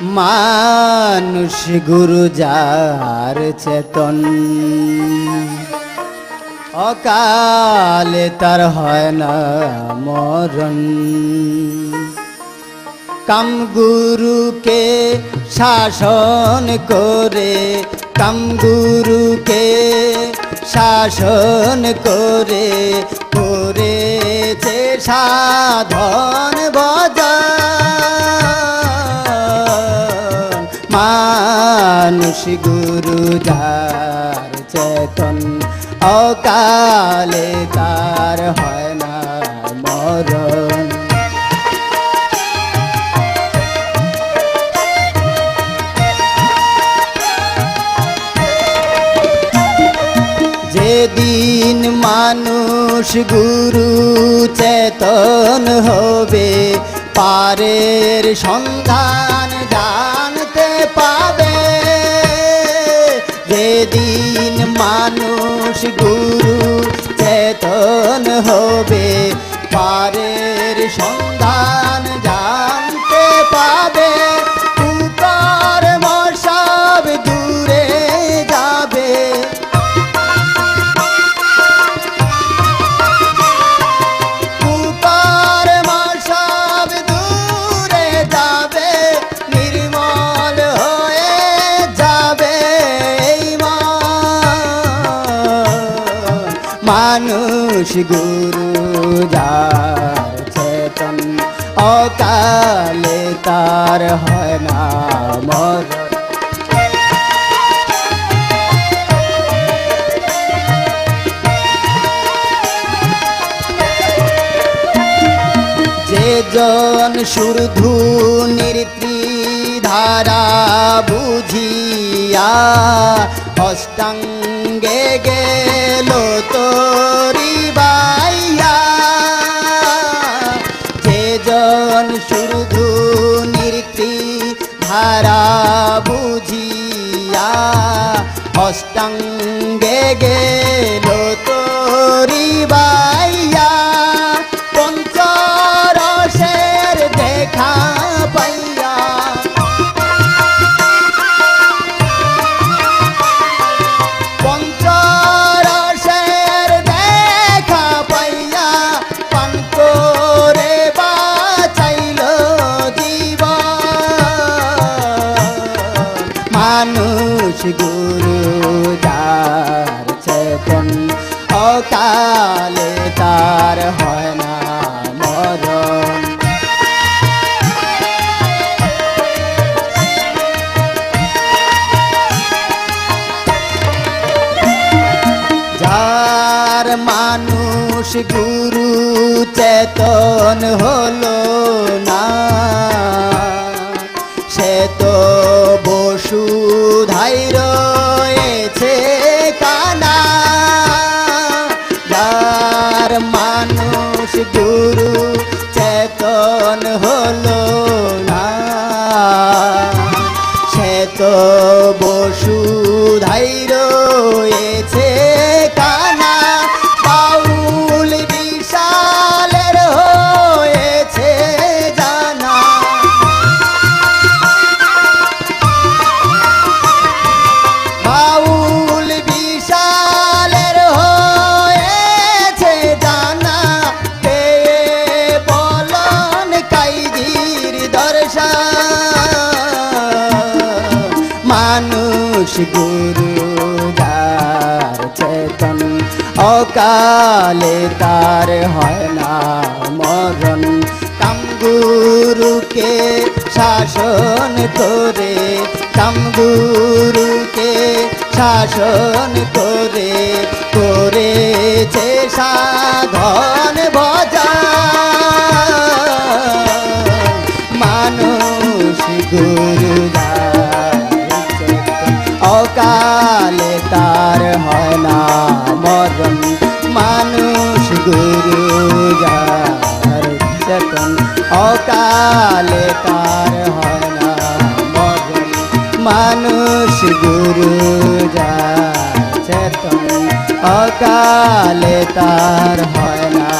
মানুষ গুরু যার চেতন, অকালে তার হয় না মরণ। কামগুরুকে শাসন করে, কামগুরুকে শাসন করে, করেছে সাধন ভজন। মানুষ গুরু যার চেতন, অকালে তার হয় না মরণ। যেদিন মানুষ গুরু চেতন হবে, পারের সন্ধান জানতে পাবে। যেদিন মানুষ গুরু চেতন হবে, পারের সন্ধান জানতে পাবে। কুকর্ম সব দূরে যাবে, কুকর্ম সব দূরে যাবে, নির্মল হয়ে যাবে এই মন। মানুষ গুরু যার চেতন, অকালে তার হয় না মরণ। যেজন সুরধুনির ত্রিধারা বুঝিয়া, অষ্টাঙ্গে গেল তোরি বাইয়া। যেজন সুরধুনির ত্রিধারা বুঝিয়া, অষ্টাঙ্গে গেল তোরি বাইয়া। পঞ্চরসের দেখা পাইয়া, পঞ্চরসের দেখা পাইয়া, পান করে বাঁচাইল জীবন। মানুষ গুরু যার চেতন, অকালে তার হয় না মরণ। যার মানুষ গুরু চেতন হলো না, সে তো বসুধায় রয়েছে কানা। যার মানুষ গুরু চেতন হলো না, সে তো বসুধায় রয়েছে কানা। বাউল বিশালের হয়েছে জানা, বাউল বিশালের হয়েছে জানা। পেয়ে বলন কাইজির দর্শন। মানুষ গুরু যার চেতন, অকালে তার হয় না মরণ। কামগুরুকে শাসন করে, কামগুরুকে শাসন করে, করেছে সাধন ভজন। মানুষ গুরু যার চেতন, অকালে তার হয় না মরণ। মানুষ গুরু যার চেতন, অকালে তার হয় না মরণ। মানুষ গুরু যার চেতন, অকালে তার হয় না